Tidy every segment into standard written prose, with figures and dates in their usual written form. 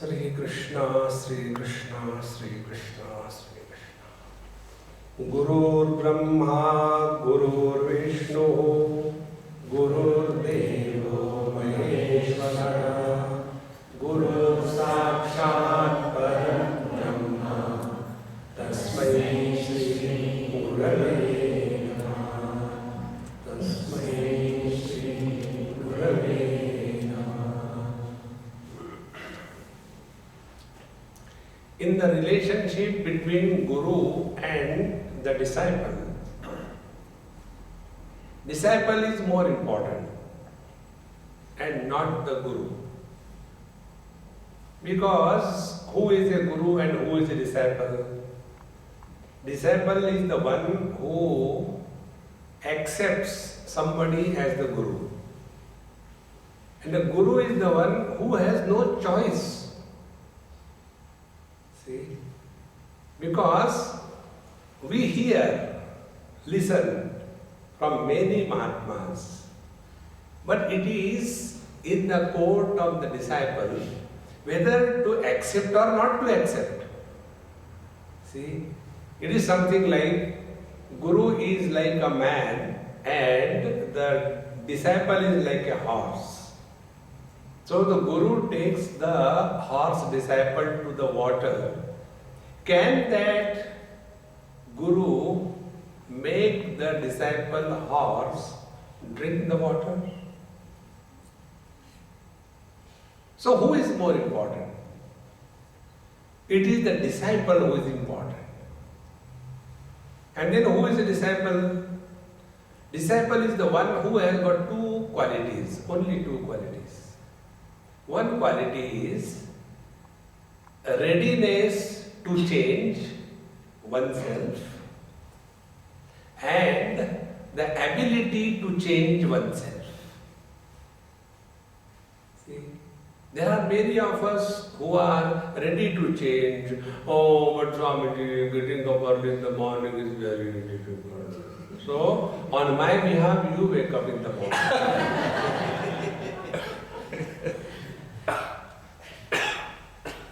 Sri Krishna, Sri Krishna, Sri Krishna, Sri Krishna. Gurur Brahma, Gurur Vishnu, Gurur Devo Maheshwara, Gurur Sakshat Param Brahma, Tasmai Shri Gurave Namaha, Tasmai Shri Gurave. In the relationship between Guru and the disciple, disciple is more important and not the Guru. Because who is a Guru and who is a disciple? Disciple is the one who accepts somebody as the Guru. And the Guru is the one who has no choice. See? Because we hear, listen from many Mahatmas, but it is in the court of the disciple whether to accept or not to accept. See, it is something like Guru is like a man and the disciple is like a horse. So the Guru takes the horse disciple to the water. Can that Guru make the disciple horse drink the water? So who is more important? It is the disciple who is important. And then who is the disciple? Disciple is the one who has got two qualities, only two qualities. One quality is a readiness to change oneself and the ability to change oneself. See, there are many of us who are ready to change. Oh, but Swami, getting up early in the morning is very difficult. So, on my behalf, you wake up in the morning.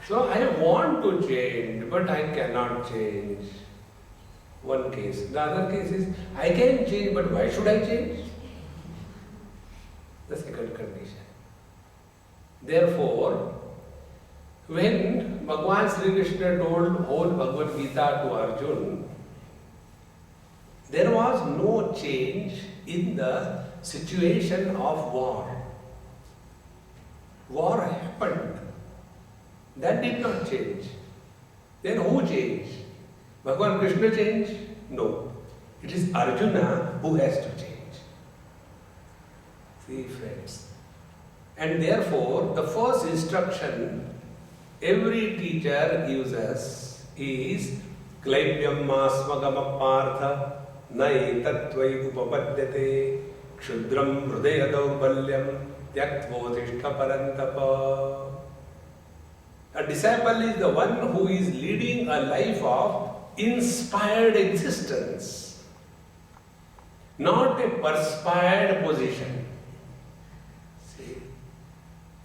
So I want to change, but I cannot change. One case. The other case is, I can change, but why should I change? The second condition. Therefore, when Bhagavan Sri Krishna told whole Bhagavad Gita to Arjuna, there was no change in the situation of war. War happened. That did not change. Then who changed? Bhagavan Krishna changed? No. It is Arjuna who has to change. See, friends. And therefore, the first instruction every teacher gives us is Klaivyam masmagama partha nai tattvai upapadyate kshudram hridaya daurbalyam tyaktvodishta parantapa. A disciple is the one who is leading a life of inspired existence, not a perspired position. See?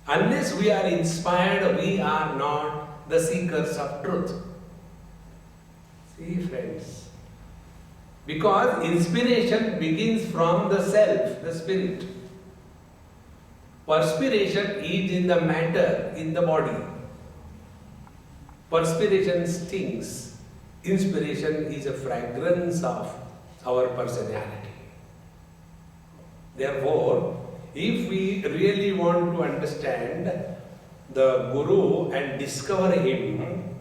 Unless we are inspired, we are not the seekers of truth. See, friends? Because inspiration begins from the self, the spirit. Perspiration is in the matter, in the body. Perspiration stings. Inspiration is a fragrance of our personality. Therefore, if we really want to understand the Guru and discover him,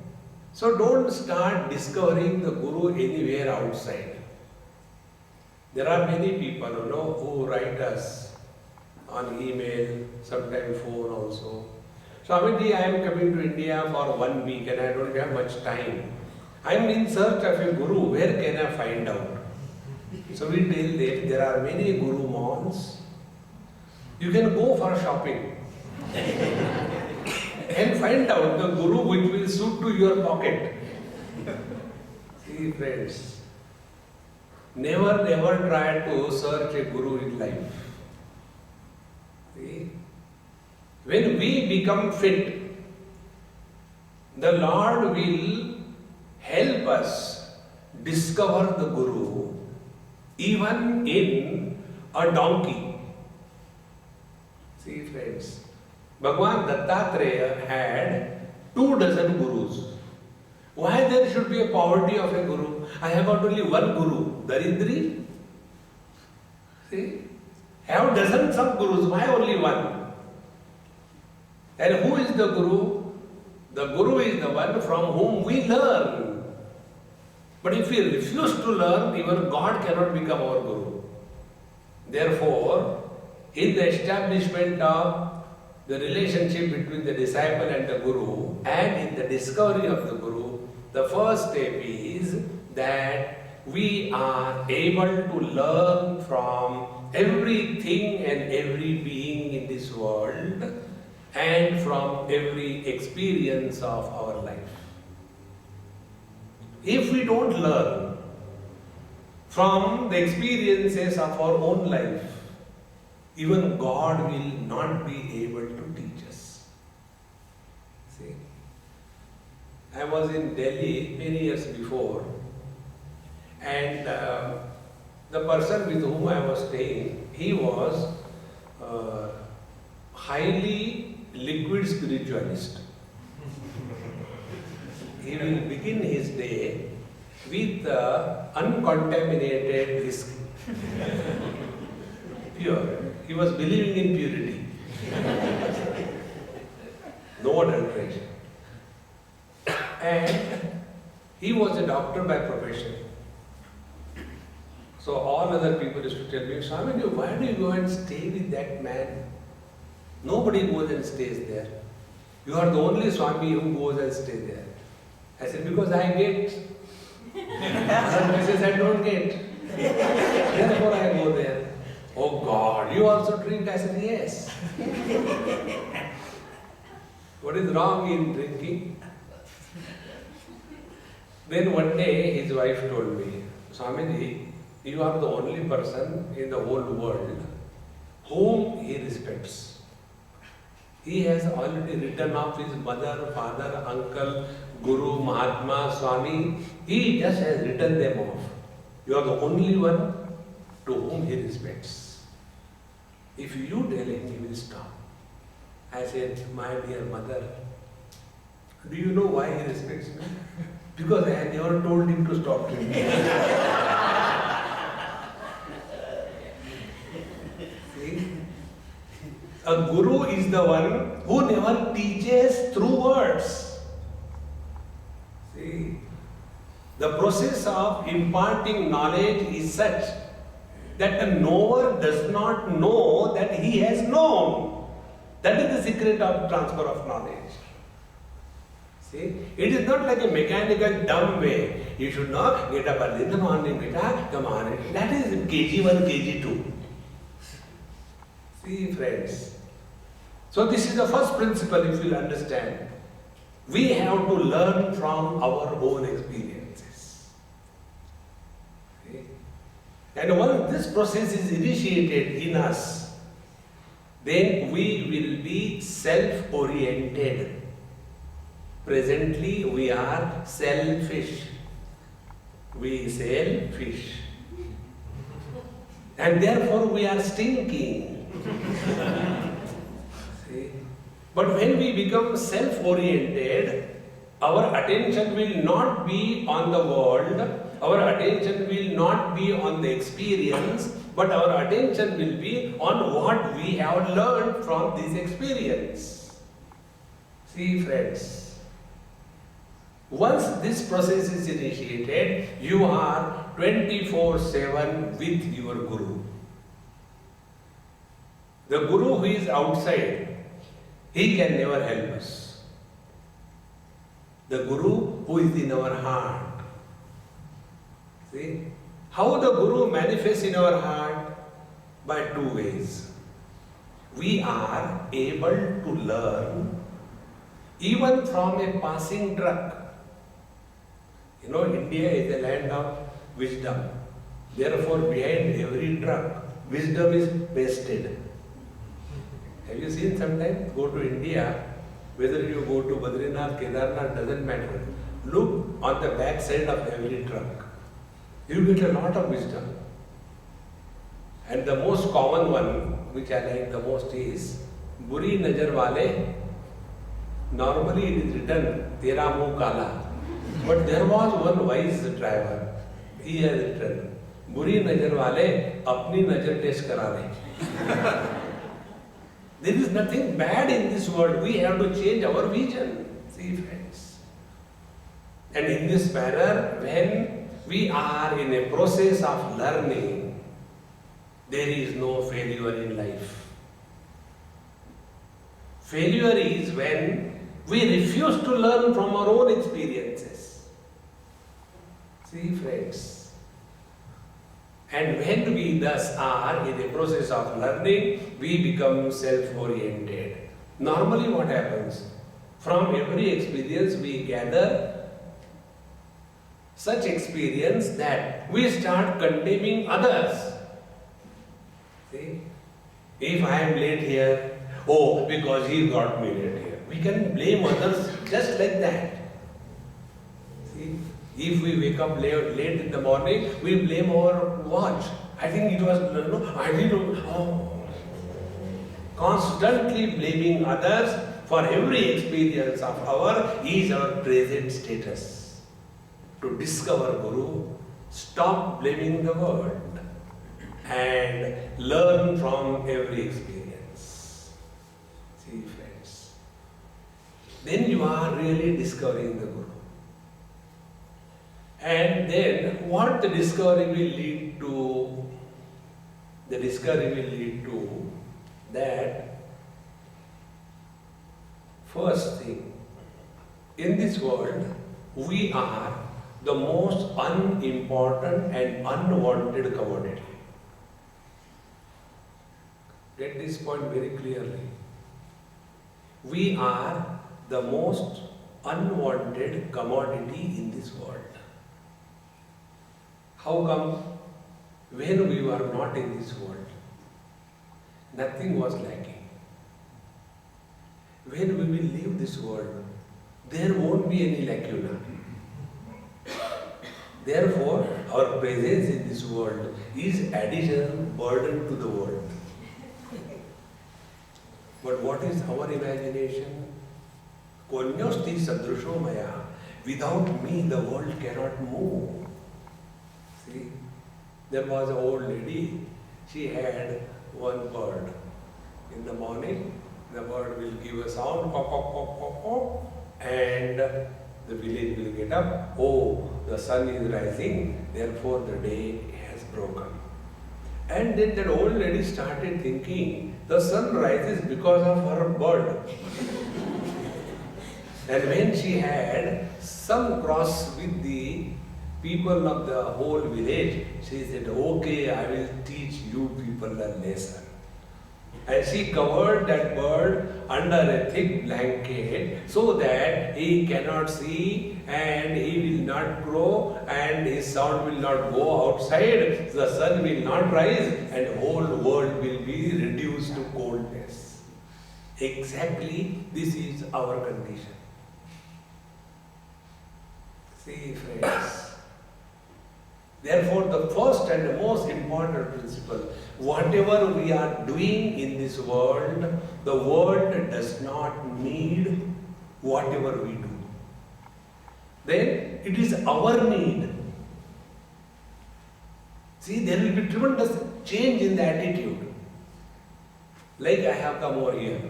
so don't start discovering the Guru anywhere outside. There are many people who write us on email, sometimes phone also. Swamiji, I am coming to India for 1 week and I don't have much time. I am in search of a Guru. Where can I find out? So we tell them there are many Guru malls. You can go for shopping and find out the Guru which will suit to your pocket. See, friends, never try to search a Guru in life. See? When we become fit, the Lord will help us discover the Guru even in a donkey. See friends, Bhagavan Dattatreya had 24 gurus. Why there should be a poverty of a guru? I have got only one guru, Daridri. See, I have dozens of gurus, why only one? And who is the guru? The guru is the one from whom we learn. But if we refuse to learn, even God cannot become our guru. Therefore, in the establishment of the relationship between the disciple and the guru, and in the discovery of the guru, the first step is that we are able to learn from everything and every being in this world and from every experience of our life. If we don't learn from the experiences of our own life, even God will not be able to teach us. See, I was in Delhi many years before, and the person with whom I was staying, he was highly liquid spiritualist. He will begin his day with uncontaminated whiskey. Pure. He was believing in purity. No adulteration. And he was a doctor by profession. So all other people used to tell me, Swami, why do you go and stay with that man? Nobody goes and stays there. You are the only Swami who goes and stays there. I said, because I get. Other places I don't get. Therefore I go there. Oh God, you also drink? I said, yes. What is wrong in drinking? Then one day his wife told me, Swamiji, you are the only person in the whole world whom he respects. He has already written off his mother, father, uncle, Guru, Mahatma, Swami. He just has written them off. You are the only one to whom he respects. If you tell him, he will stop. I said, my dear mother, do you know why he respects me? Because I had never told him to stop drinking. See? A guru is the one who never teaches through words. See? The process of imparting knowledge is such that the knower does not know that he has known. That is the secret of transfer of knowledge. See? It is not like a mechanical dumb way. You should not get up early in the morning, beta, come on. That is KG1, KG2. See, friends. So this is the first principle, if you understand. We have to learn from our own experiences. See? And once this process is initiated in us, then we will be self-oriented. Presently, we are selfish. We sell fish. And therefore, we are stinking. See? But when we become self-oriented, our attention will not be on the world, our attention will not be on the experience, but our attention will be on what we have learned from this experience. See, friends. Once this process is initiated, you are 24/7 with your Guru. The Guru who is outside, he can never help us. The Guru who is in our heart. See? How the Guru manifests in our heart? By two ways. We are able to learn even from a passing truck. You know, India is a land of wisdom. Therefore, behind every truck, wisdom is pasted. Have you seen sometimes? Go to India, Whether you go to Badrinath, Kedarnath, doesn't matter. Look on the back side of every truck. You get a lot of wisdom. And the most common one, which I like the most, is Buri Najar Wale. Normally it is written Tera Muh Kala. But there was one wise driver. He has written Buri Najar Wale Apni Najar Test Kara Rahe. There is nothing bad in this world. We have to change our vision. See, friends. And in this manner, when we are in a process of learning, there is no failure in life. Failure is when we refuse to learn from our own experiences. See, friends. And when we thus are in a process of learning, we become self-oriented. Normally what happens? From every experience we gather such experience that we start condemning others. See? If I am late here, oh, because he got me late here. We can blame others just like that. See? If we wake up late in the morning, we blame our watch. I think it was, I didn't know. Constantly blaming others for every experience of our is our present status. To discover Guru, stop blaming the world and learn from every experience. See, friends. Then you are really discovering the Guru. And then what the discovery will lead to? The discovery will lead to that first thing. In this world, we are the most unimportant and unwanted commodity. Get this point very clearly. We are the most unwanted commodity in this world. How come? When we were not in this world, nothing was lacking. When we will leave this world, there won't be any lacuna. Therefore, our presence in this world is additional burden to the world. But what is our imagination? Konyosti sadrusho maya. Without me, the world cannot move. See, there was an old lady. She had one bird. In the morning, the bird will give a sound, pop, pop, pop, pop, pop, and the village will get up. Oh, the sun is rising, therefore the day has broken. And then that old lady started thinking, the sun rises because of her bird. And when she had some cross with the people of the whole village, she said, okay, I will teach you people a lesson. And she covered that bird under a thick blanket so that he cannot see and he will not grow and his sound will not go outside, the sun will not rise and the whole world will be reduced to coldness. Exactly this is our condition. See, friends. Therefore, the first and the most important principle, whatever we are doing in this world, the world does not need whatever we do. Then it is our need. See, there will be tremendous change in the attitude. Like I have come over here.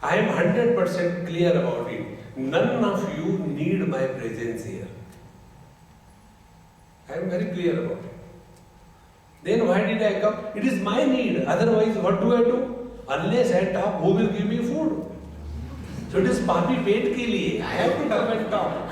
I am 100% clear about it. None of you need my presence here. I am very clear about it. Then why did I come? It is my need. Otherwise, what do I do? Unless I talk, who will give me food? So it is papi pet ke liye. I have to come and talk.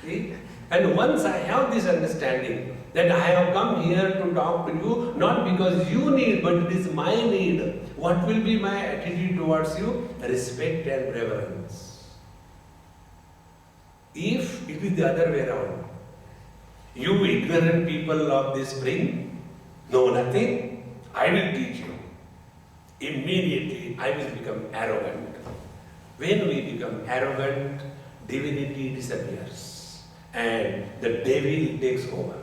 See? And once I have this understanding that I have come here to talk to you, not because you need, but it is my need. What will be my attitude towards you? Respect and reverence. If it is the other way around, you ignorant people of this spring know nothing, I will teach you. immediately I will become arrogant. When we become arrogant, divinity disappears and the devil takes over.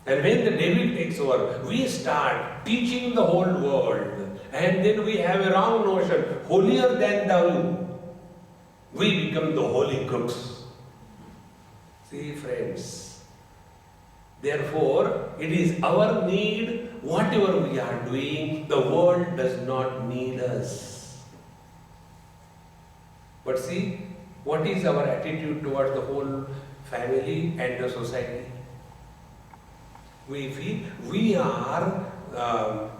And when the devil takes over, we start teaching the whole world, and then we have a wrong notion, holier than thou. We become the holy cooks. See, friends, therefore, it is our need, whatever we are doing, the world does not need us. But see, what is our attitude towards the whole family and the society? We feel we are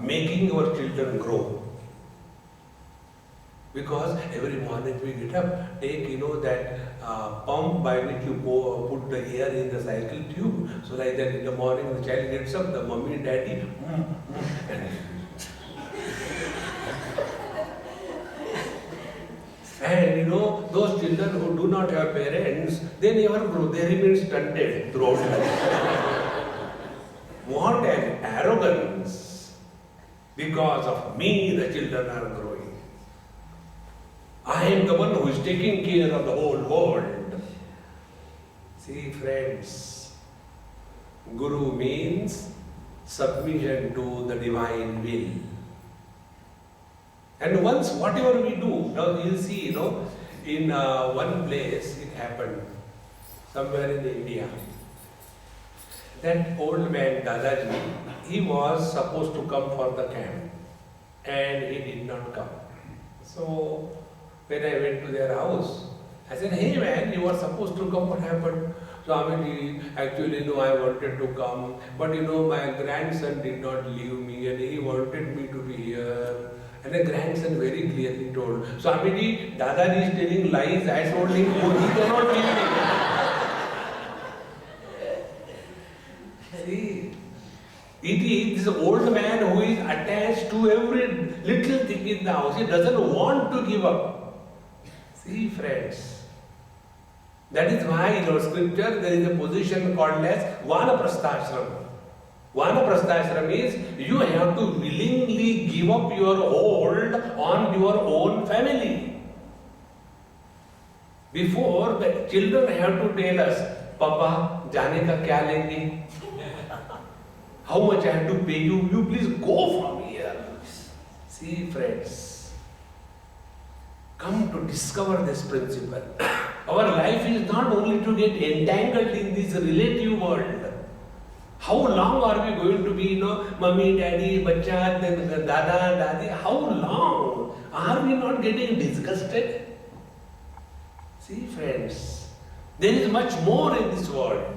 making our children grow. Because every morning we get up, take that pump by which you put the air in the cycle tube. So like that in the morning the child gets up, the mommy and daddy and those children who do not have parents, they never grow, they remain stunted throughout life. What an arrogance! Because of me the children are growing. I am the one who is taking care of the whole world. See, friends, Guru means submission to the divine will. And once whatever we do, now you'll see, in one place it happened, somewhere in India. That old man, Dadaji, he was supposed to come for the camp and he did not come. So when I went to their house, I said, hey man, you were supposed to come, what happened? Swamiji, actually I wanted to come, but my grandson did not leave me and he wanted me to be here. And the grandson very clearly told, Swamiji, Dadaji is telling lies, I told him, he cannot leave me. See, it is this old man who is attached to every little thing in the house. He doesn't want to give up. See, friends, that is why in our scripture there is a position called as Vanaprasthashram. Vanaprasthashram is you have to willingly give up your hold on your own family. Before, the children have to tell us, Papa, जाने का क्या लेंगे? How much I have to pay you? You please go from here. See, friends, come to discover this principle. Our life is not only to get entangled in this relative world. How long are we going to be, mummy, daddy, bacha, then dada, dadi? How long? Are we not getting disgusted? See, friends, there is much more in this world.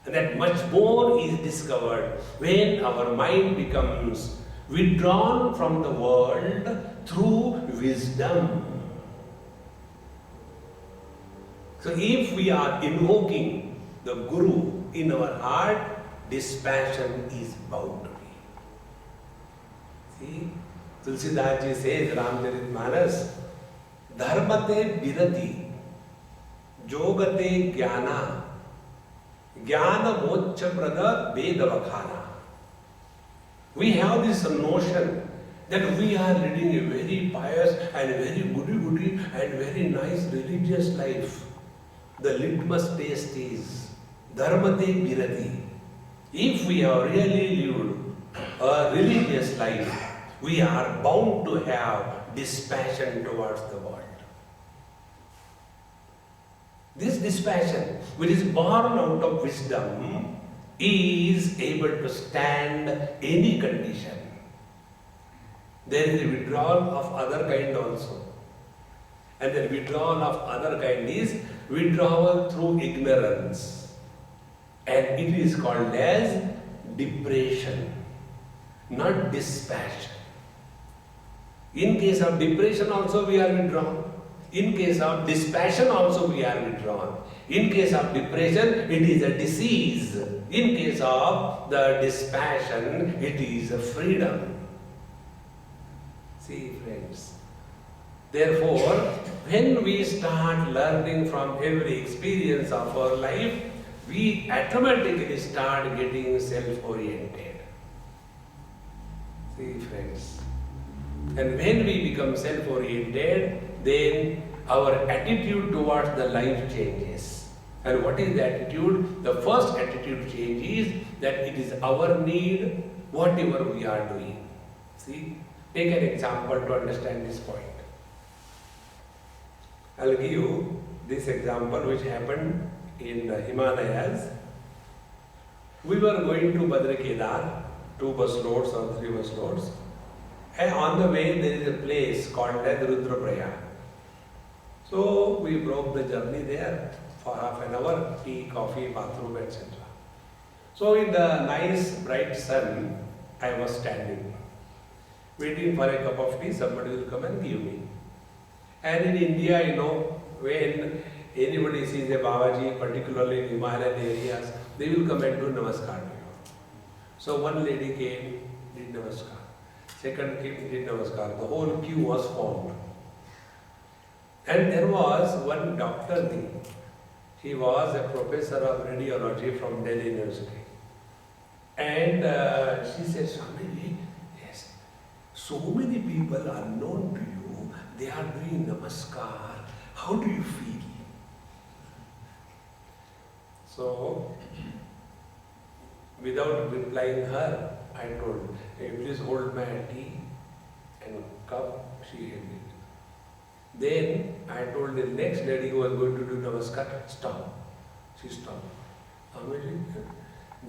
And that much more is discovered when our mind becomes withdrawn from the world through wisdom. So if we are invoking the Guru in our heart, dispassion is bound to be. See, Tulsidas ji says, Ramcharitmanas, Dharmate birati, Jogate jnana, Jnana moksha prada vedavakhana. We have this notion that we are leading a very pious and very goody-goody and very nice religious life. The litmus test is dharmate birati. If we have really lived a religious life, we are bound to have dispassion towards the world. This dispassion, which is born out of wisdom, is able to stand any condition. There is a withdrawal of other kind also. And the withdrawal of other kind is withdrawal through ignorance. And it is called as depression, not dispassion. In case of depression also we are withdrawn. In case of dispassion also we are withdrawn. In case of depression, it is a disease. In case of the dispassion, it is a freedom. See, friends. Therefore, when we start learning from every experience of our life, we automatically start getting self-oriented. See, friends. And when we become self-oriented, then our attitude towards the life changes. And what is the attitude? The first attitude change is that it is our need, whatever we are doing. See, take an example to understand this point. I'll give you this example which happened in the Himalayas. We were going to Badra Kedar, 2 bus loads or 3 bus loads. And on the way there is a place called as Rudraprayag. So we broke the journey there for half an hour, tea, coffee, bathroom, etc. So in the nice bright sun, I was standing, waiting for a cup of tea, somebody will come and give me. And in India, you know, when anybody sees a Babaji, particularly in Himalayan areas, they will come and do namaskar to you. So one lady came, did namaskar. Second came, did namaskar. The whole queue was formed. And there was one doctor there. He was a professor of radiology from Delhi University. And she said, Swami, yes, so many people are known to you, they are doing namaskar. How do you feel? So, without replying her, I told, hey, please hold my tea and cup. She held it. Then I told the next lady who was going to do namaskar, stop. She stopped. Amazing.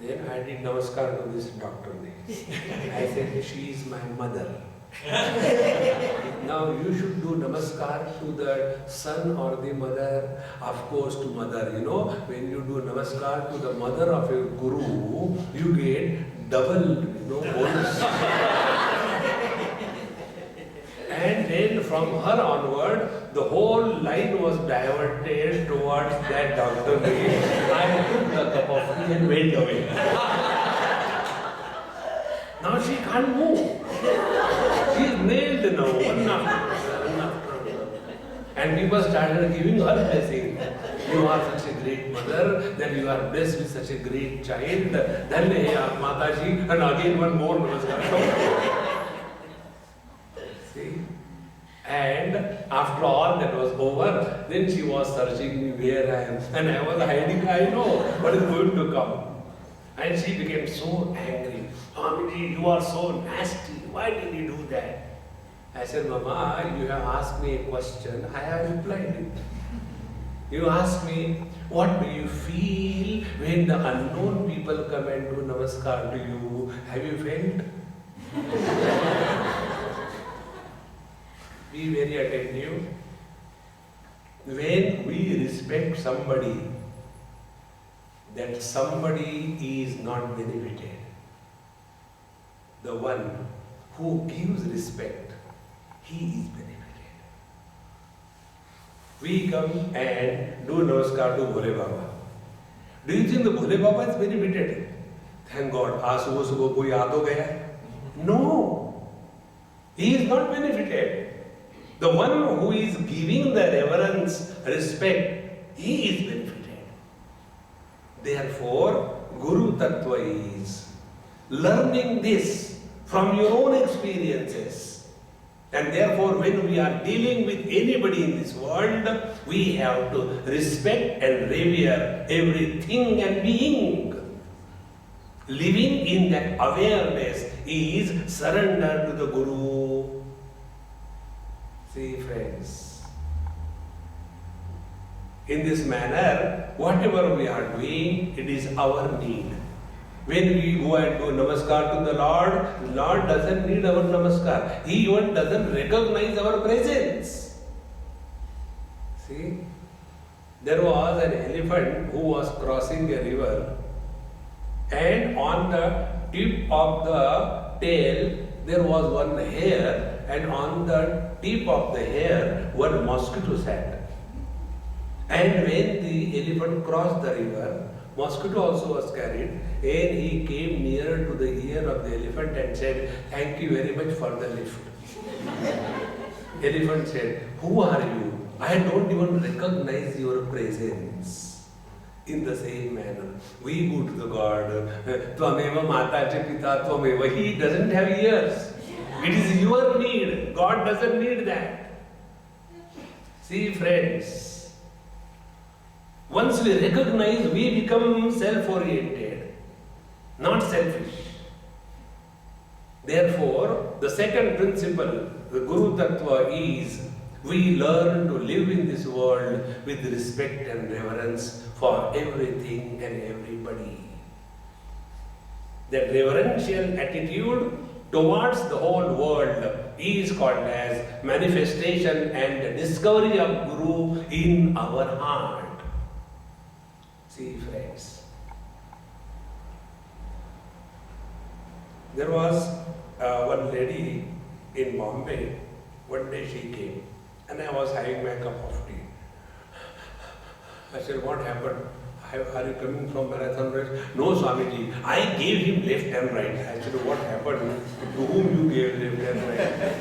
Then I did namaskar to this doctor. I said, she is my mother. Now you should do namaskar to the son or the mother, of course to mother. You know, when you do namaskar to the mother of your guru, you get double, bonus. And then from her onward, the whole line was diverted towards that doctor. I took the cup of tea and went away. Now she can't move. She is nailed now, one after another. And people started giving her blessing. You are such a great mother, then you are blessed with such a great child. Then Mataji, and again one more namaskar. See? And after all that was over, then she was searching me where I am. And I was hiding, I know what is going to come. And she became so angry. Swamiji, you are so nasty. Why did you do that? I said, Mama, you have asked me a question. I have replied it. You asked me, what do you feel when the unknown people come and do namaskar to you? Have you felt? Be very attentive. When we respect somebody, that somebody is not benefited. The one who gives respect, he is benefited. We come and do namaskar to Bhole Baba. Do you think the Bhole Baba is benefited? Thank God, aaj subah subah koi yaad ho gaya? No, he is not benefited. The one who is giving the reverence, respect, he is benefited. Therefore, Guru Tattva is learning this from your own experiences. And therefore, when we are dealing with anybody in this world, we have to respect and revere everything and being. Living in that awareness is surrender to the Guru. See, friends, in this manner, whatever we are doing, it is our need. When we go and do namaskar to the Lord doesn't need our namaskar. He even doesn't recognize our presence. See, there was an elephant who was crossing a river, and on the tip of the tail there was one hair, and on the tip of the hair one mosquito sat. And when the elephant crossed the river, mosquito also was carried, and he came nearer to the ear of the elephant and said, "Thank you very much for the lift." Elephant said, "Who are you? I don't even recognize your presence." In the same manner, we go to the God, Tvameva Mata Cha Pita Tvameva. He doesn't have ears. It is your need. God doesn't need that. See, friends, once we recognize, we become self-oriented, not selfish. Therefore, the second principle, the Guru Tattva, is we learn to live in this world with respect and reverence for everything and everybody. That reverential attitude towards the whole world is called as manifestation and discovery of Guru in our heart. See, friends, there was one lady in Bombay. One day she came and I was having my cup of tea. I said, what happened? Are you coming from marathon race? No, Swamiji. I gave him left and right. I said, what happened? To whom you gave left and right?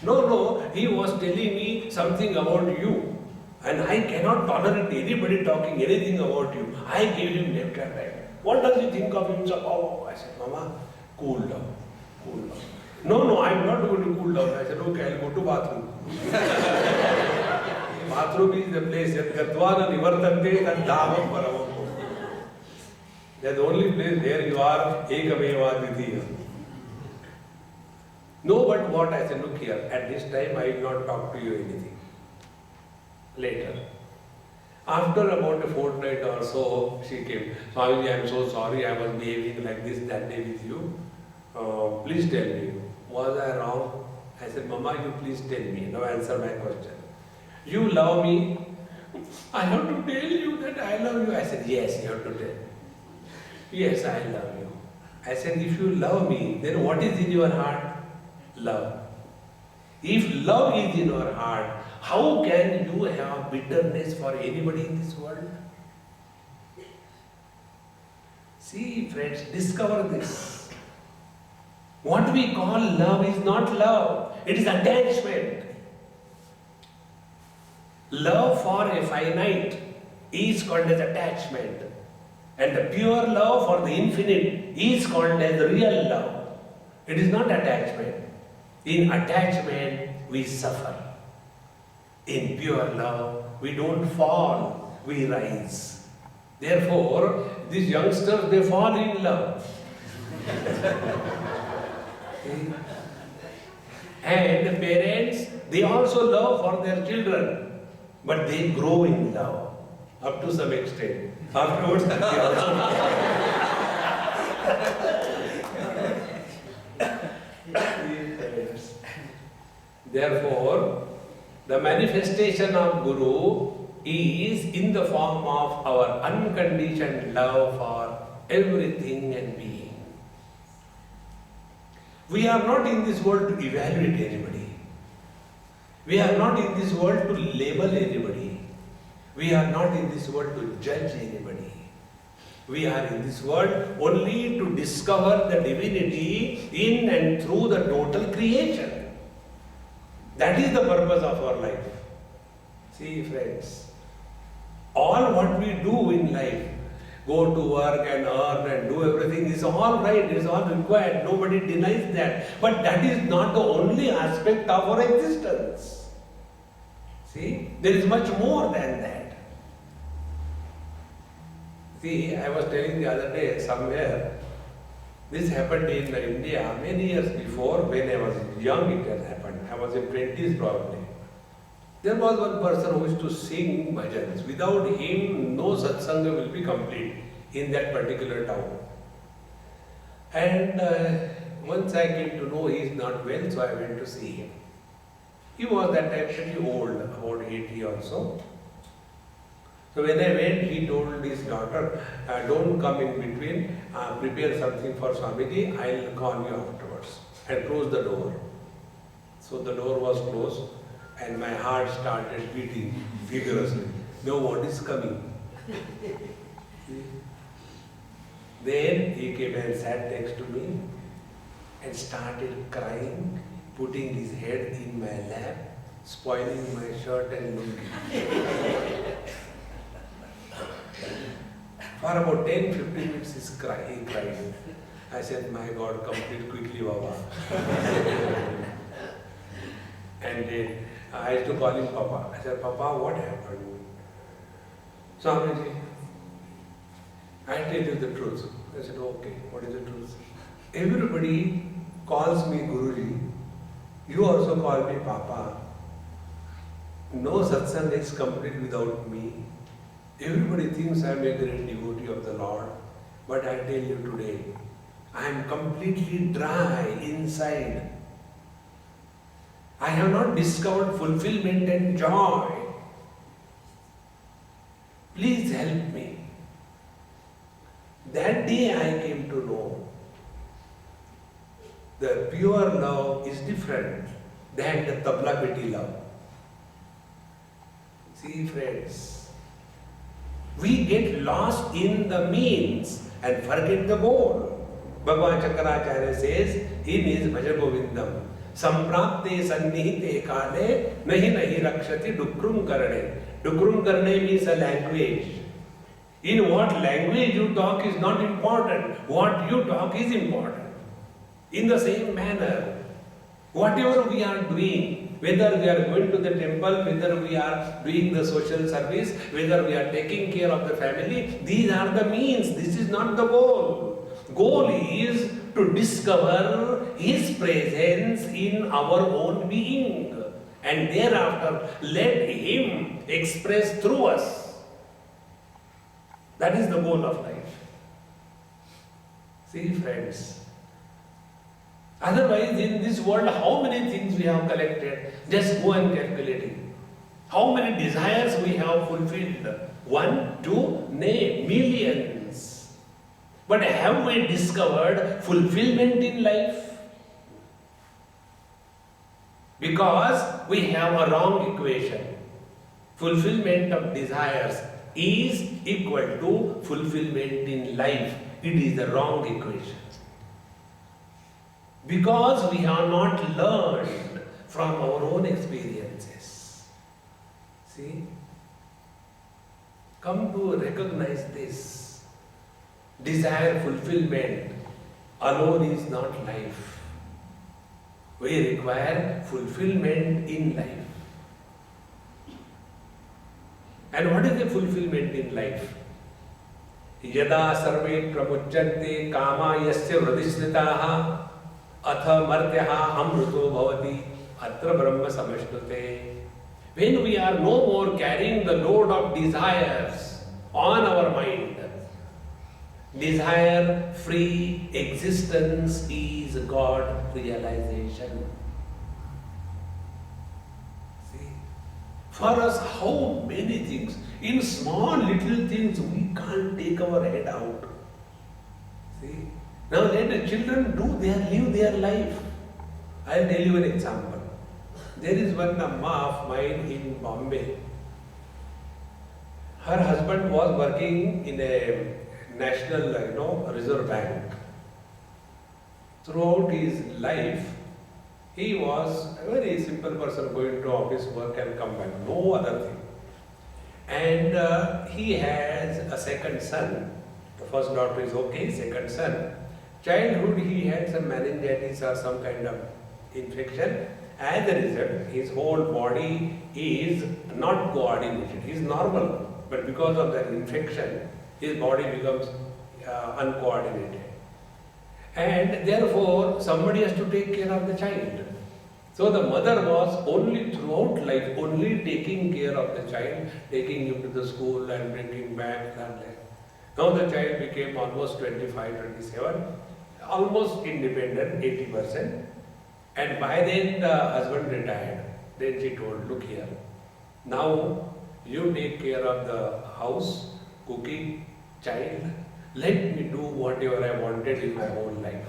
No, he was telling me something about you. And I cannot tolerate anybody talking anything about you. I gave him left and right. What does he think of himself? Oh, I said, Mama, cool down, cool down. No, I'm not going to cool down. I said, okay, I'll go to bathroom. Bathroom is the place. Yat gatvana nivartante tad dhavam paramam. That's the only place where you are ekameva dvitiya. No, but what? I said, look here, at this time I will not talk to you anything. Later. After about a fortnight or so, she came. Swamiji, I am so sorry I was behaving like this that day with you. Please tell me, was I wrong? I said, Mama, you please tell me. Now answer my question. You love me. I have to tell you that I love you. I said, yes, you have to tell me. Yes, I love you. I said, if you love me, then what is in your heart? Love. If love is in your heart, how can you have bitterness for anybody in this world? See, friends, discover this. What we call love is not love. It is attachment. Love for a finite is called as attachment. And the pure love for the infinite is called as real love. It is not attachment. In attachment, we suffer. In pure love, we don't fall, we rise. Therefore, these youngsters, they fall in love. And parents, they also love for their children. But they grow in love, up to some extent. Afterwards, they also Therefore, the manifestation of Guru is in the form of our unconditioned love for everything and being. We are not in this world to evaluate anybody. We are not in this world to label anybody. We are not in this world to judge anybody. We are in this world only to discover the divinity in and through the total creation. That is the purpose of our life. See, friends, all what we do in life, go to work and earn and do everything, is all right, is all required. Nobody denies that. But that is not the only aspect of our existence. See, there is much more than that. See, I was telling the other day somewhere, this happened in India many years before. When I was young, it had happened. I was in 20s probably. There was one person who used to sing bhajans. Without him, no satsanga will be complete in that particular town. And once I came to know he is not well, so I went to see him. He was that time pretty old, about 80 or so. So when I went, he told his daughter, don't come in between, prepare something for Swamiji, I'll call you afterwards. And close the door. So the door was closed and my heart started beating vigorously. Now what is coming? Then he came and sat next to me and started crying, putting his head in my lap, spoiling my shirt and lungi. For about 10-15 minutes he cried. I said, my God, complete quickly, Baba. And I used to call him Papa. I said, Papa, what happened? Swamiji, I tell you the truth. I said, okay, what is the truth? Everybody calls me Guruji. You also call me Papa. No satsang is complete without me. Everybody thinks I am a great devotee of the Lord. But I tell you today, I am completely dry inside. I have not discovered fulfillment and joy. Please help me. That day I came to know the pure love is different than the tabla piti love. See friends, we get lost in the means and forget the goal. Bhagavan Chankaracharya says in his Bhaja Govindam, Samprapte sannihite kale nahi nahi rakshati dukrum karane. Dukrum karane means a language. In what language you talk is not important. What you talk is important. In the same manner, whatever we are doing, whether we are going to the temple, whether we are doing the social service, whether we are taking care of the family, these are the means. This is not the goal. Goal is to discover His presence in our own being and thereafter let Him express through us. That is the goal of life. See friends, otherwise in this world how many things we have collected? Just go and calculate it. How many desires we have fulfilled? 1, 2, nay, millions. But have we discovered fulfillment in life? Because we have a wrong equation. Fulfillment of desires is equal to fulfillment in life. It is the wrong equation. Because we have not learned from our own experiences. See? Come to recognize this. Desire fulfillment alone is not life. We require fulfillment in life. And what is the fulfillment in life? Yada sarve pramuchyante kama yasya vradishritaha atha martyaha amruto bhavati atra brahma samashnute. When we are no more carrying the load of desires on our mind, desire-free existence is God realization. See, for us, how many things, in small little things, we can't take our head out. See, now let the children live their life. I'll tell you an example. There is one Amma of mine in Bombay. Her husband was working in a national, Reserve Bank. Throughout his life, he was a very simple person going to office work and come back, no other thing. And he has a second son. The first daughter is okay, second son. Childhood he had some meningitis or some kind of infection. As a result, his whole body is not coordinated. He is normal, but because of that infection, his body becomes uncoordinated. And therefore, somebody has to take care of the child. So the mother was only throughout life, only taking care of the child, taking him to the school and bringing back and like. Now the child became almost 25, 27, almost independent, 80%. And by then the husband retired. Then she told, look here, now you take care of the house, cooking, child, let me do whatever I wanted in my whole life.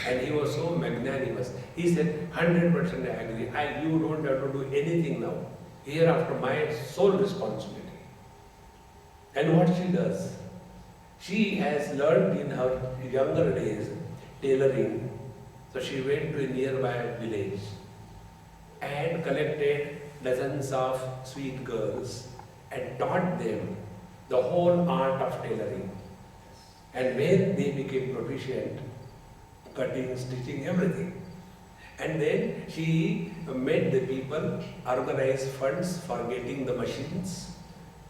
And he was so magnanimous. He said, 100% I agree. You don't have to do anything now. Hereafter my sole responsibility. And what she does? She has learned in her younger days tailoring. So she went to a nearby village and collected dozens of sweet girls and taught them the whole art of tailoring. And when they became proficient, cutting, stitching, everything. And then she made the people organize funds for getting the machines.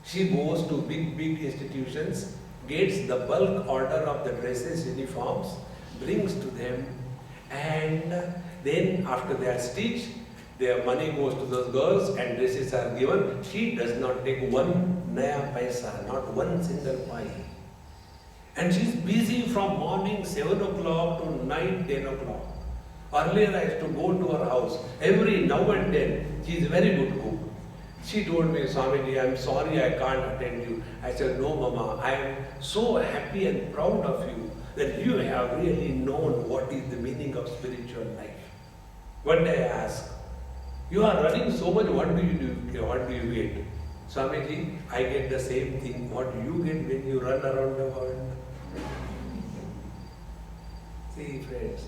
She goes to big institutions, gets the bulk order of the dresses, uniforms, brings to them, and then after they are stitched, their money goes to those girls and dresses are given. She does not take one naya paisa, not one single pie. And she is busy from morning 7 o'clock to night 10 o'clock. Earlier I used to go to her house every now and then. She is a very good cook. She told me, Swamiji, I am sorry I can't attend you. I said, no Mama, I am so happy and proud of you that you have really known what is the meaning of spiritual life. One day I asked, you are running so much, what do you do? What do you get? Swamiji, I get the same thing what you get when you run around the world. See friends,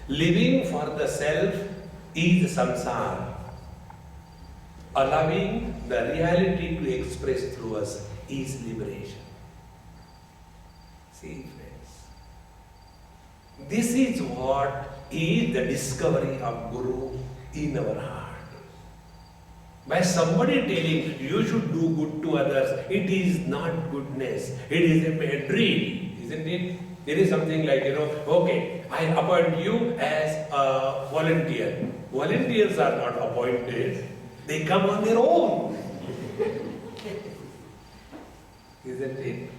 living for the self is samsara. Allowing the reality to express through us is liberation. See friends, this is what is the discovery of Guru in our heart. By somebody telling you should do good to others, it is not goodness, it is a bad dream, isn't it? There is something like, okay, I appoint you as a volunteer. Volunteers are not appointed, they come on their own. Isn't it?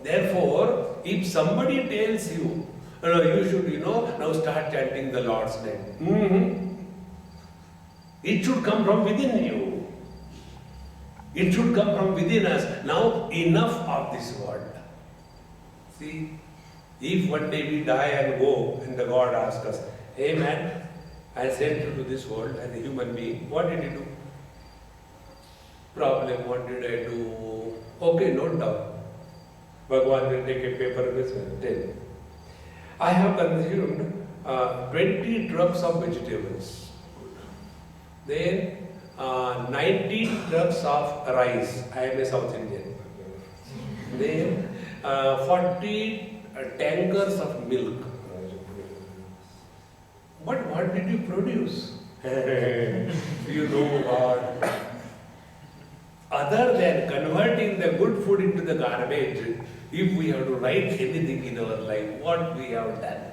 Therefore, if somebody tells you, you should, now start chanting the Lord's name. It should come from within you. It should come from within us. Now, enough of this world. See, if one day we die and go, and the God asks us, hey man, I sent you to this world as a human being, what did you do? Problem, what did I do? Okay, note down. Bhagavan will take a paper with me, tell. I have consumed 20 trucks of vegetables. Then 90 trucks of rice. I am a South Indian. Then 40 tankers of milk. But what did you produce? You know what? Other than converting the good food into the garbage, if we have to write anything in our life, what we have done?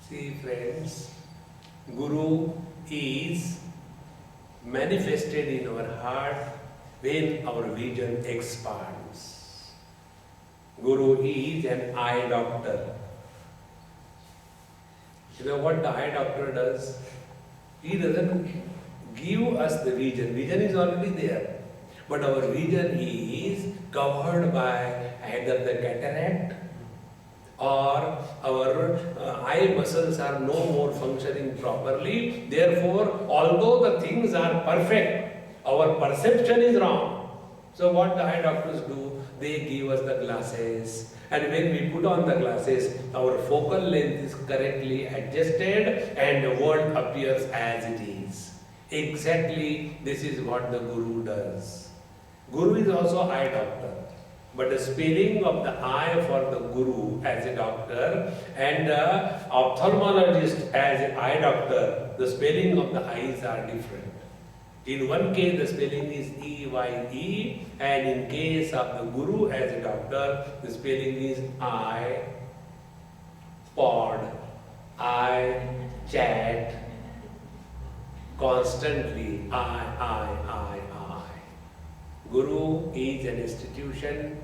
See friends, Guru is manifested in our heart when our vision expands. Guru is an eye doctor. You know what the eye doctor does? He doesn't give us the vision. Vision is already there. But our vision is covered by either the cataract or our eye muscles are no more functioning properly. Therefore, although the things are perfect, our perception is wrong. So what the eye doctors do? They give us the glasses. And when we put on the glasses, our focal length is correctly adjusted and the world appears as it is. Exactly this is what the Guru does. Guru is also eye doctor. But the spelling of the eye for the Guru as a doctor and the ophthalmologist as an eye doctor, the spelling of the eyes are different. In one case the spelling is E-Y-E, and in case of the Guru as a doctor, the spelling is I, pod, I, chat, constantly I. Guru is an institution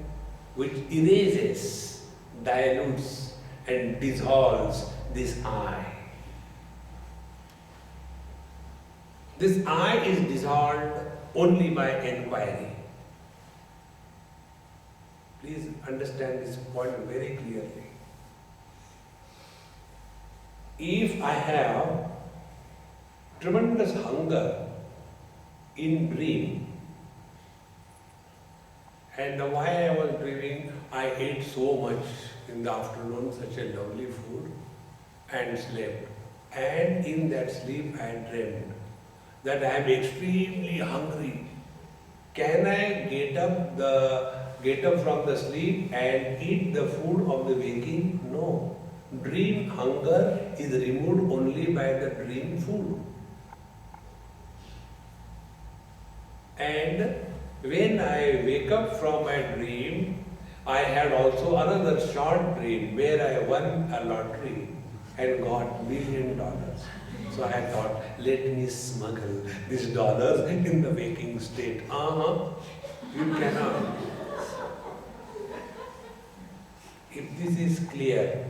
which erases, dilutes and dissolves this I. This I is dissolved only by enquiry. Please understand this point very clearly. If I have tremendous hunger in dream, and while I was dreaming, I ate so much in the afternoon, such a lovely food, and slept. And in that sleep I dreamed that I am extremely hungry. Can I get up the get up from the sleep and eat the food of the waking? No. Dream hunger is removed only by the dream food. And when I wake up from my dream, I had also another short dream where I won a lottery and got $1 million. So I thought, let me smuggle these dollars in the waking state. You cannot. If this is clear,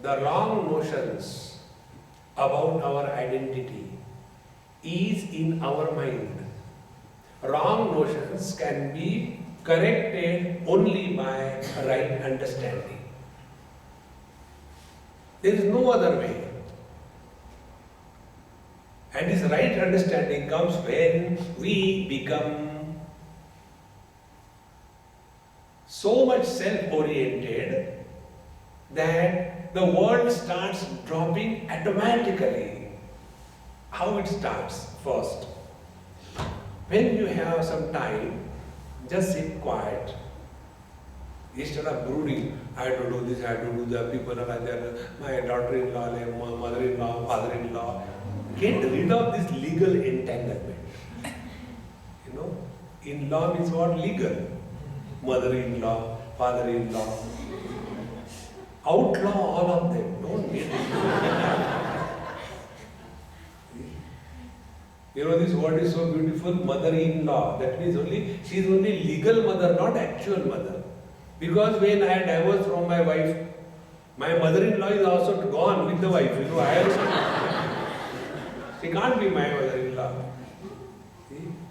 the wrong notions about our identity is in our mind. Wrong notions can be corrected only by right understanding. There is no other way. And this right understanding comes when we become so much self-oriented that the world starts dropping automatically. How it starts? First, when you have some time, just sit quiet. Instead of brooding, I have to do this, I have to do that, people are there, my daughter-in-law, my mother-in-law, father-in-law. Get rid of this legal entanglement. You know, in-law means what? Legal. Mother-in-law, father-in-law. Outlaw all of them. Don't need it. You know, this word is so beautiful, mother-in-law. That means she is only legal mother, not actual mother. Because when I divorced from my wife, my mother-in-law is also gone with the wife. You know, I also, she can't be my mother-in-law.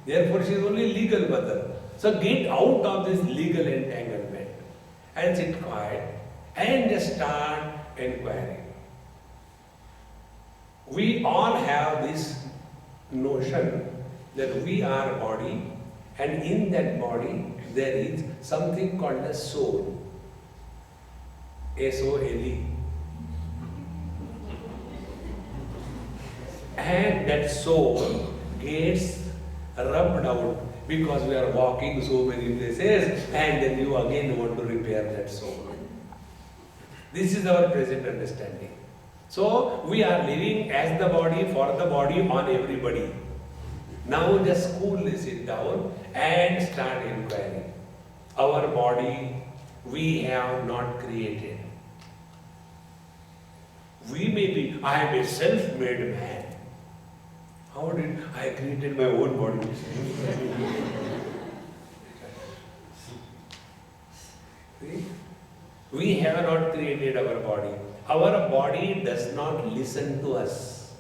Therefore, she is only legal mother. So get out of this legal entanglement and sit quiet and just start inquiring. We all have this notion that we are a body, and in that body there is something called a soul. S-O-L-E. And that soul gets rubbed out because we are walking so many places, and then you again want to repair that soul. This is our present understanding. So we are living as the body, for the body, on everybody. Now just coolly sit down and start inquiring. Our body we have not created. We may be, I am a self-made man. How did I created my own body? See? We have not created our body. Our body does not listen to us.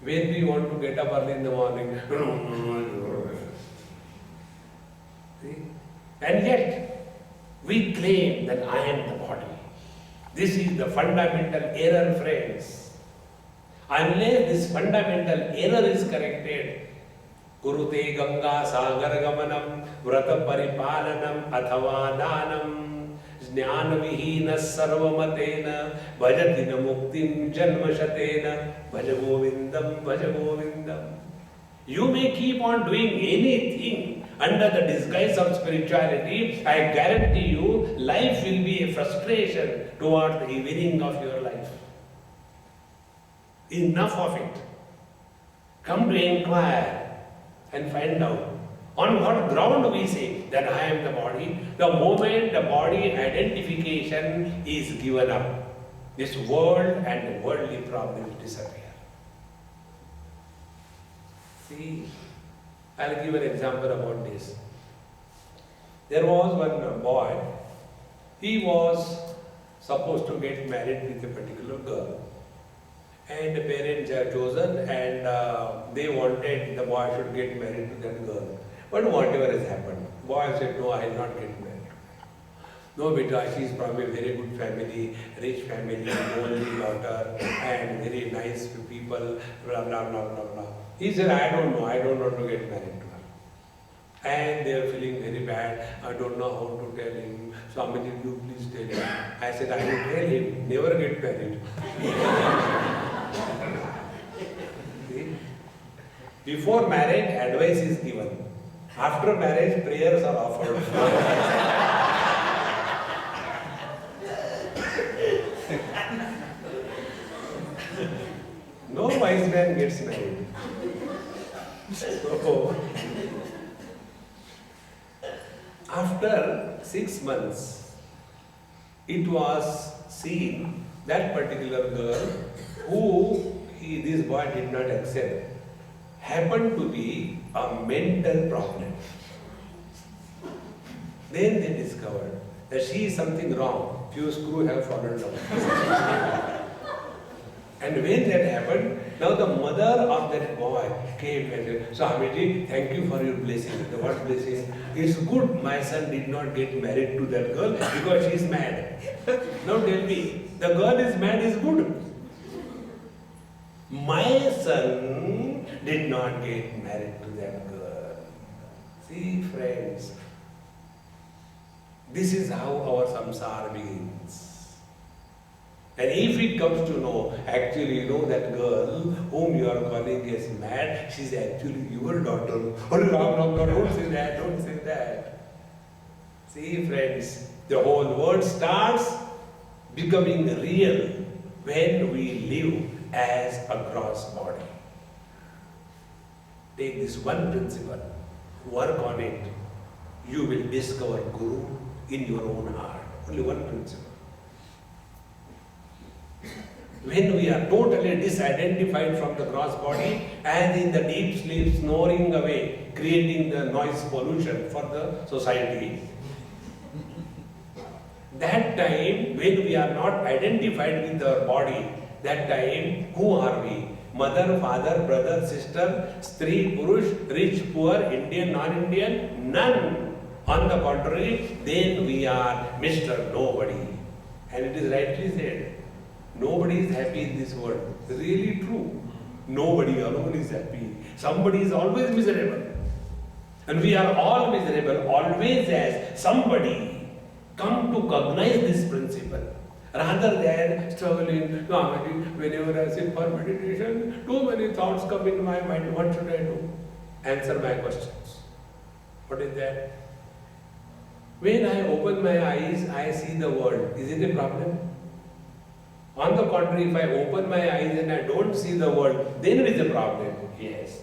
When we want to get up early in the morning, see? And yet, we claim that I am the body. This is the fundamental error, friends. Unless this fundamental error is corrected, kurute ganga sagar gamanam vrata paripalanam athava danam jnana vihina sarvamatena bhajatina muktim janmashatena bhaja govindam. You may keep on doing anything under the disguise of spirituality. I guarantee you, life will be a frustration towards the evening of your life. Enough of it. Come to inquire and find out on what ground we say that I am the body. The moment the body identification is given up, this world and the worldly problems disappear. See, I'll give an example about this. There was one boy, he was supposed to get married with a particular girl. And the parents are chosen, and they wanted the boy should get married to that girl. But whatever has happened, boy said, no, I will not get married. No, beta, she is from a very good family, rich family, only daughter, and very nice people, blah, blah, blah, blah, blah. He said, I don't know to get married to her. And they are feeling very bad. I don't know how to tell him. Swami, you please tell him. I said, I will tell him, never get married. See? Before marriage, advice is given. After marriage, prayers are offered. No wise man gets married. So, after 6 months, it was seen that particular girl who this boy did not accept happened to be a mental problem. Then they discovered that she is something wrong. Few screws have fallen down. And when that happened, now the mother of that boy came and said, Swamiji, thank you for your blessing. The what blessing? It's good my son did not get married to that girl because she is mad. Now tell me, the girl is mad is good. My son did not get married to that girl. See friends, this is how our samsara begins. And if it comes to know, actually, that girl whom you are calling is mad, she is actually your daughter. Oh, no, don't say that, don't say that. See, friends, the whole world starts becoming real when we live as a gross body. Take this one principle, work on it. You will discover Guru in your own heart. Only one principle. When we are totally disidentified from the gross body and in the deep sleep snoring away, creating the noise pollution for the society, that time when we are not identified with our body, that time who are we? Mother, father, brother, sister, stree, purush, rich, poor, Indian, non-Indian? None. On the contrary, then we are Mr. Nobody. And it is rightly said. Nobody is happy in this world. It's really true. Nobody alone is happy. Somebody is always miserable. And we are all miserable, always as somebody come to cognize this principle. Rather than struggling, whenever I sit for meditation, too many thoughts come in my mind. What should I do? Answer my questions. What is that? When I open my eyes, I see the world. Is it a problem? On the contrary, if I open my eyes and I don't see the world, then it is a problem. Yes.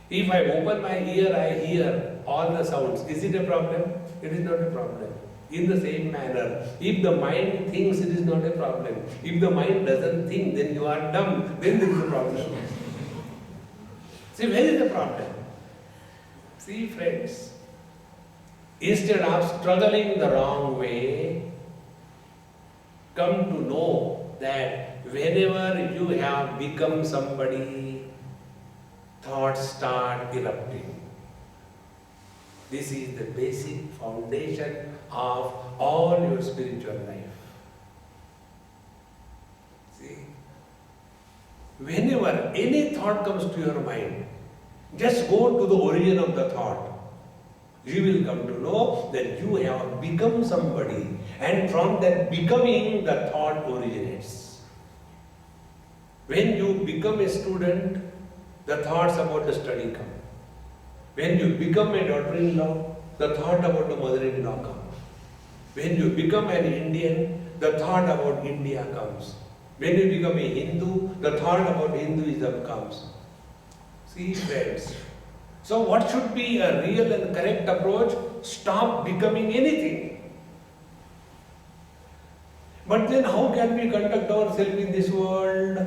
If I open my ear, I hear all the sounds. Is it a problem? It is not a problem. In the same manner, if the mind thinks, it is not a problem. If the mind doesn't think, then you are dumb. Then there is a problem. See, where is the problem? See, friends, instead of struggling the wrong way, come to know that whenever you have become somebody, thoughts start erupting. This is the basic foundation of all your spiritual life. See, whenever any thought comes to your mind, just go to the origin of the thought. You will come to know that you have become somebody, and from that becoming the thought originates. When you become a student, the thoughts about the study come. When you become a daughter-in-law, the thought about the mother-in-law comes. When you become an Indian, the thought about India comes. When you become a Hindu, the thought about Hinduism comes. See, friends. So what should be a real and correct approach? Stop becoming anything. But then how can we conduct ourselves in this world?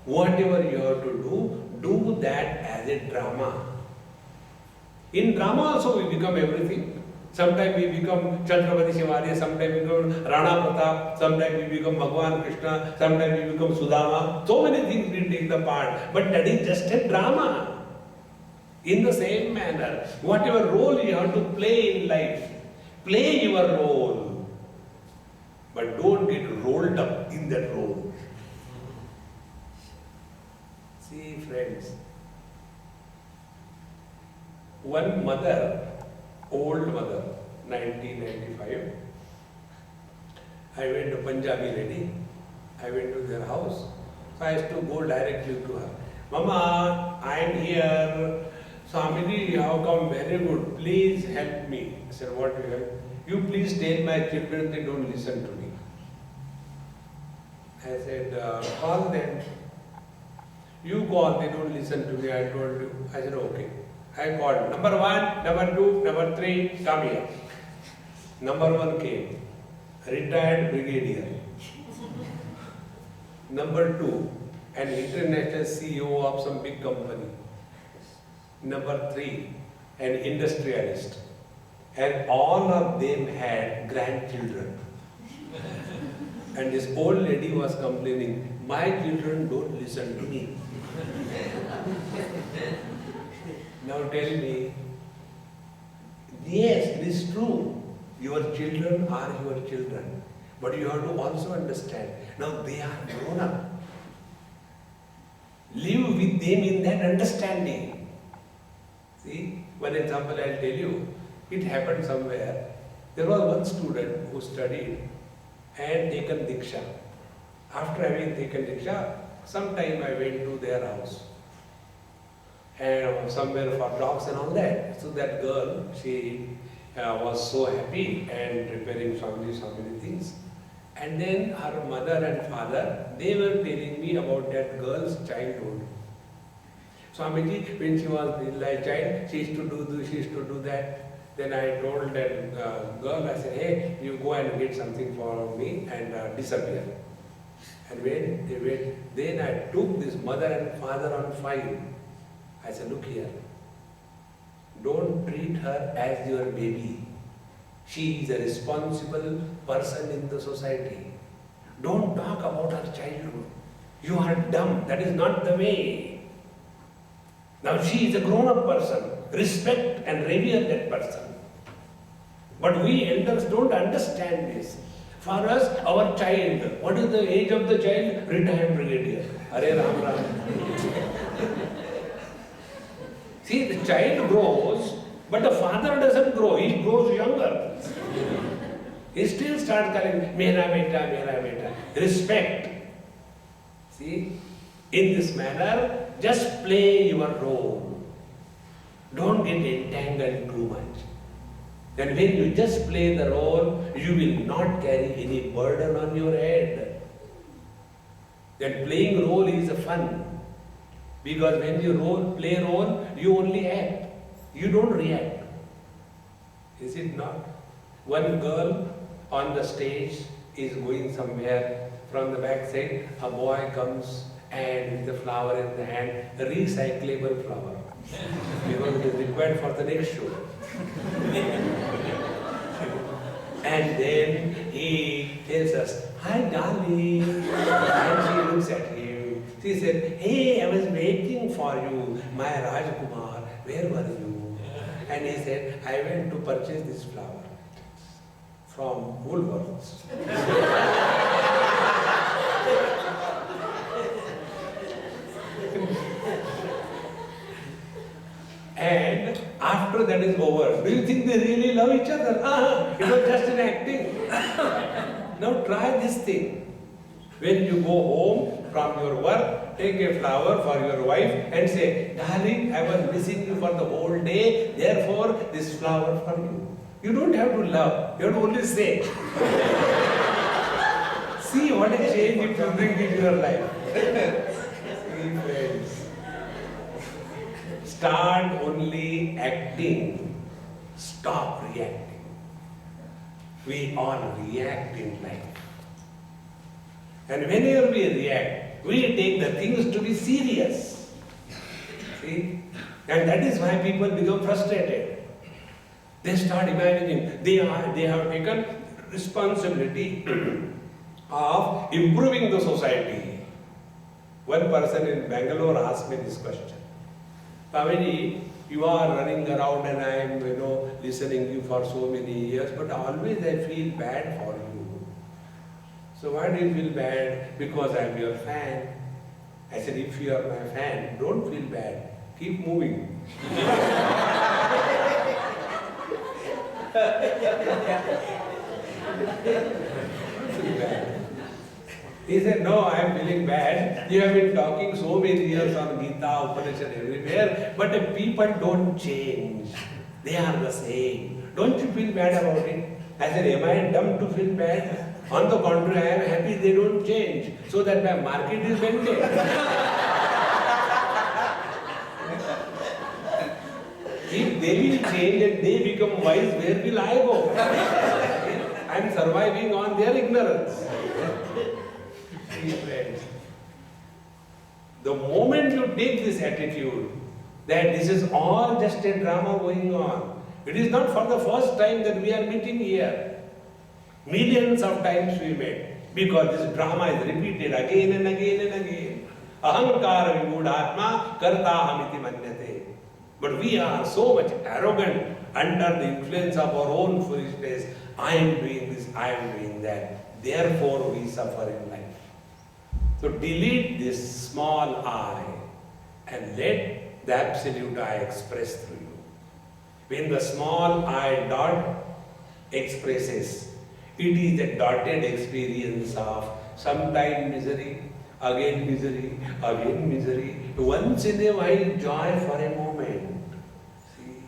Whatever you have to do that as a drama. In drama also we become everything. Sometimes we become Chhatrapati Shivaji, sometimes we become Rana Pratap, sometimes we become Bhagwan Krishna, sometimes we become Sudama. So many things we take the part. But that is just a drama. In the same manner, whatever role you have to play in life, play your role. But don't get rolled up in that role. See, friends, one mother, old mother, 1995, I went to Punjabi lady, I went to their house. So I used to go directly to her. Mama, I am here. Swamiji, how come? Very good. Please help me. I said, what you help? You please tell my children they don't listen to me. I said, call them. You call, they don't listen to me, I told you. I said, okay. I called. Number 1, number 2, number 3, come here. Number 1 came. Retired brigadier. Number 2, an international CEO of some big company. Number 3, an industrialist. And all of them had grandchildren. And this old lady was complaining, my children don't listen to me. Now tell me, yes, it is true. Your children are your children. But you have to also understand, now they are grown up. Live with them in that understanding. See, one example I'll tell you. It happened somewhere. There was one student who studied and taken Diksha. After having taken Diksha, sometime I went to their house. And somewhere for talks and all that. So that girl, she was so happy and preparing so many things. And then her mother and father, they were telling me about that girl's childhood. Swamiji, when she was a little child, she used to do this, she used to do that. Then I told that girl, I said, hey, you go and get something for me and disappear. And when they went, then I took this mother and father on file. I said, look here, don't treat her as your baby. She is a responsible person in the society. Don't talk about her childhood. You are dumb. That is not the way. Now she is a grown-up person. Respect and revere that person. But we elders don't understand this. For us, our child, what is the age of the child? Retired brigadier. Hare Ram Ram. See, the child grows, but the father doesn't grow. He grows younger. He still starts calling, Mera beta, Mera beta. Respect. See, in this manner, just play your role. Don't get entangled too much. Then when you just play the role, you will not carry any burden on your head. Then playing role is fun. Because when you play role, you only act. You don't react. Is it not? One girl on the stage is going somewhere. From the back side, a boy comes and with the flower in the hand, a recyclable flower. Because it is required for the next show. And then he tells us, hi darling. And she looks at him. She said, hey, I was waiting for you, my Rajkumar. Where were you? And he said, I went to purchase this flower from Woolworths. And after that is over, do you think they really love each other? It was just an acting. Now try this thing. When you go home from your work, take a flower for your wife and say, darling, I was missing you for the whole day, therefore this flower for you. You don't have to love, you have to only say. See what a change it will bring into your life. See, friends. Start only acting, stop reacting. We all react in life. And whenever we react, we take the things to be serious. See? And that is why people become frustrated. They start imagining they have taken responsibility of improving the society. One person in Bangalore asked me this question. Swamiji, you are running around and I am, listening to you for so many years, but always I feel bad for you. So why do you feel bad? Because I am your fan. I said, if you are my fan, don't feel bad. Keep moving. He said, no, I am feeling bad. You have been talking so many years on Gita, Upanishad, everywhere, but the people don't change. They are the same. Don't you feel bad about it? I said, am I dumb to feel bad? On the contrary, I am happy they don't change, so that my market is maintained. If they will change and they become wise, where will I go? I am surviving on their ignorance. See, friends, the moment you take this attitude that this is all just a drama going on, it is not for the first time that we are meeting here. Millions of times we met, because this drama is repeated again and again and again. Ahankara vimudhatma kartahamiti manyate. But we are so much arrogant under the influence of our own foolishness. I am doing this, I am doing that. Therefore we suffer in life. So delete this small I and let the absolute I express through you. When the small I dot expresses, it is a dotted experience of sometime misery, again misery, again misery, once in a while joy for a moment. See?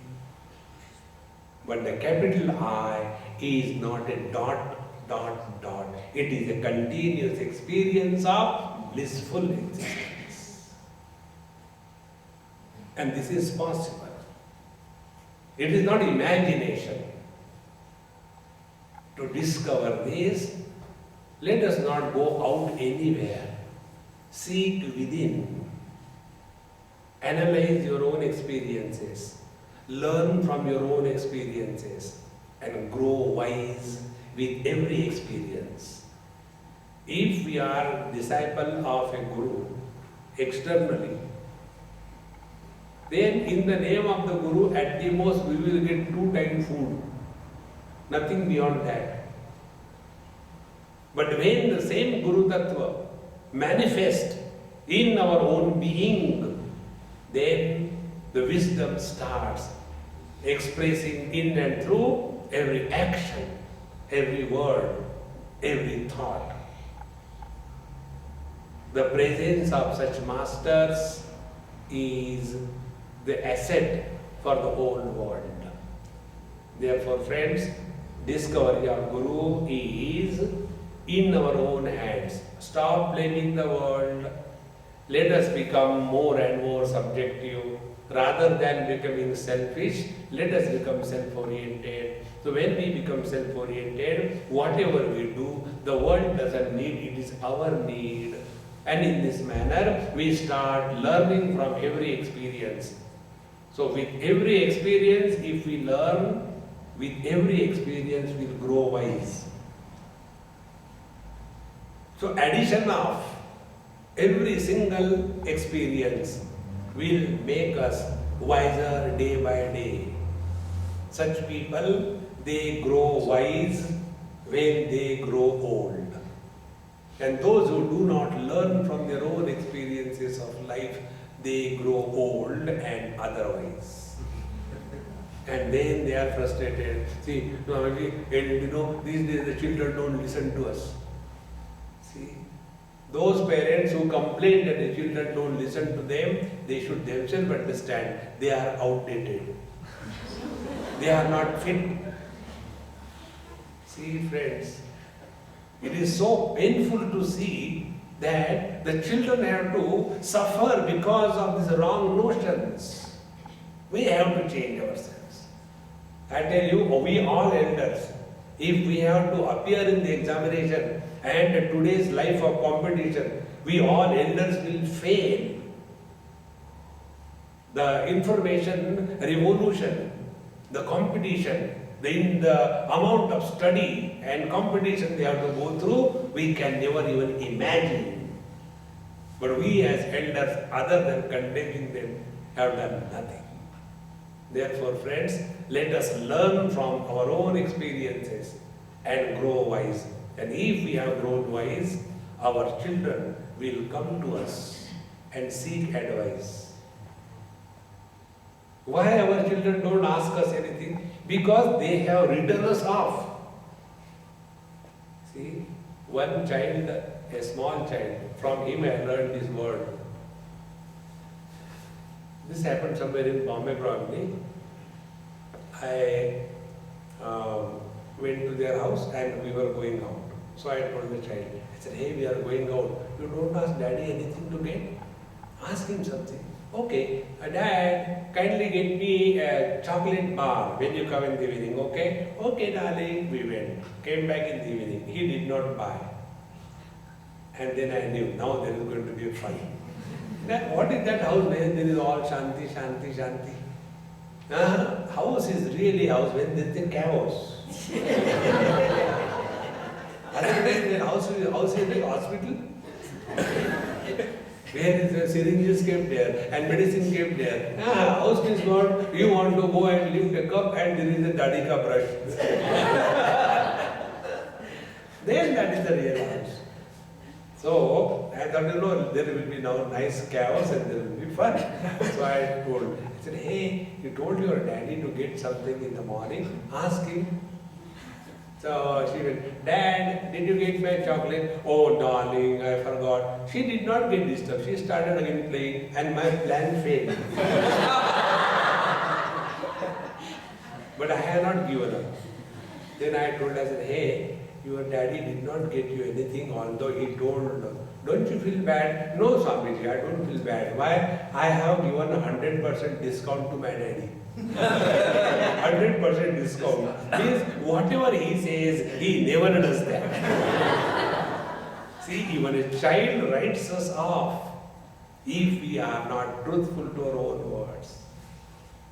But the capital I is not a dot, dot, dot. It is a continuous experience of blissful existence. And this is possible. It is not imagination. To discover this, let us not go out anywhere. Seek within. Analyze your own experiences. Learn from your own experiences and grow wise with every experience. If we are disciple of a guru externally, then in the name of the guru, at the most we will get 2 times food. Nothing beyond that. But when the same Guru Tattva manifests in our own being, then the wisdom starts expressing in and through every action, every word, every thought. The presence of such masters is the asset for the whole world. Therefore, friends, discovery of Guru is in our own hands. Stop blaming the world. Let us become more and more subjective. Rather than becoming selfish, let us become self-oriented. So when we become self-oriented, whatever we do, the world doesn't need, it is our need. And in this manner, we start learning from every experience. So with every experience, if we learn, with every experience we will grow wise. So addition of every single experience will make us wiser day by day. Such people, they grow wise when they grow old. And those who do not learn from their own experiences of life, they grow old and otherwise. And then they are frustrated. See, these days the children don't listen to us. See, those parents who complain that the children don't listen to them, they should themselves understand they are outdated. They are not fit. See, friends, it is so painful to see that the children have to suffer because of these wrong notions. We have to change ourselves. I tell you, we all elders, if we have to appear in the examination and today's life of competition, we all elders will fail. The information revolution, the competition, the amount of study and competition they have to go through, we can never even imagine. But we as elders, other than condemning them, have done nothing. Therefore, friends, let us learn from our own experiences and grow wise. And if we have grown wise, our children will come to us and seek advice. Why our children don't ask us anything? Because they have written us off. See, one child a small child. From him I learned this word. This happened somewhere in Bombay probably. I went to their house and we were going out. So I told the child, I said, hey, we are going out. You don't ask daddy anything to get? Ask him something. Okay, Dad, kindly get me a chocolate bar when you come in the evening, okay? Okay, darling, we went. Came back in the evening. He did not buy. And then I knew, now there is going to be a fun. What is that house when there is all shanti, shanti, shanti? House is really house when there is a chaos. Otherwise, house is like hospital. Where is the syringes kept there and medicine kept there. House is what you want to go and lift a cup and there is a dadika brush. Then that is the real house. So I thought, there will be now nice chaos and there will be fun. So I said, hey, you told your daddy to get something in the morning, ask him. So she went, Dad, did you get my chocolate? Oh, darling, I forgot. She did not get disturbed. She started again playing and my plan failed. But I had not given up. Then I told her, I said, hey, your daddy did not get you anything, although he told, don't you feel bad? No, Swamiji, I don't feel bad. Why? I have given 100% discount to my daddy. 100% discount. Means whatever he says, he never does that. See, even a child writes us off if we are not truthful to our own words.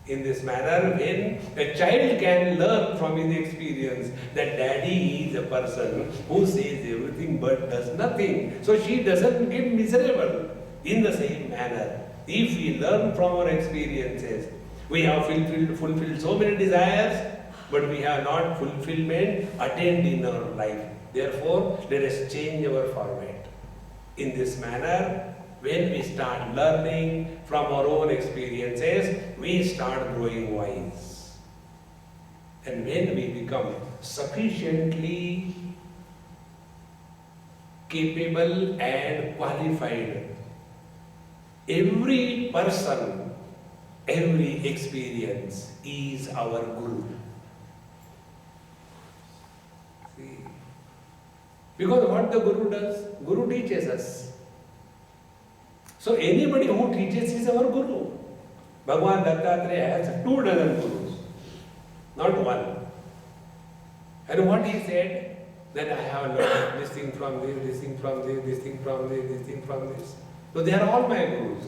In this manner, when a child can learn from his experience that daddy is a person who says everything but does nothing, so she doesn't get miserable. In the same manner, if we learn from our experiences, we have fulfilled so many desires, but we have not fulfillment attained in our life. Therefore, let us change our format. In this manner, when we start learning from our own experiences, we start growing wise. And when we become sufficiently capable and qualified, every person, every experience is our guru. See? Because what the guru does? Guru teaches us. So anybody who teaches is our guru. Bhagavan Dattatreya has 2 dozen gurus, not one. And what he said, that I have learned this thing from this thing from this thing from this thing from this. So they are all my gurus.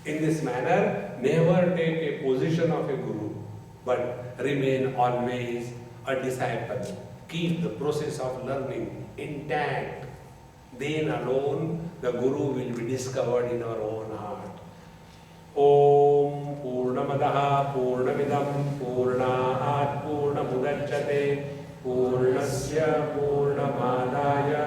In this manner, never take a position of a guru, but remain always a disciple. Keep the process of learning intact. Then alone the Guru will be discovered in our own heart. Om Purnamadaha Purnamidam Purnaat Purnamudachyate Purnasya Purnamadaya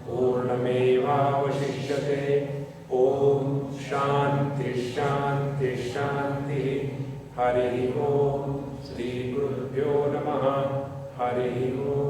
Purnameva Vashishyate. Om Shanti Shanti Shanti. Hari Om. Shri Gurubhyo Namaha. Hari Om.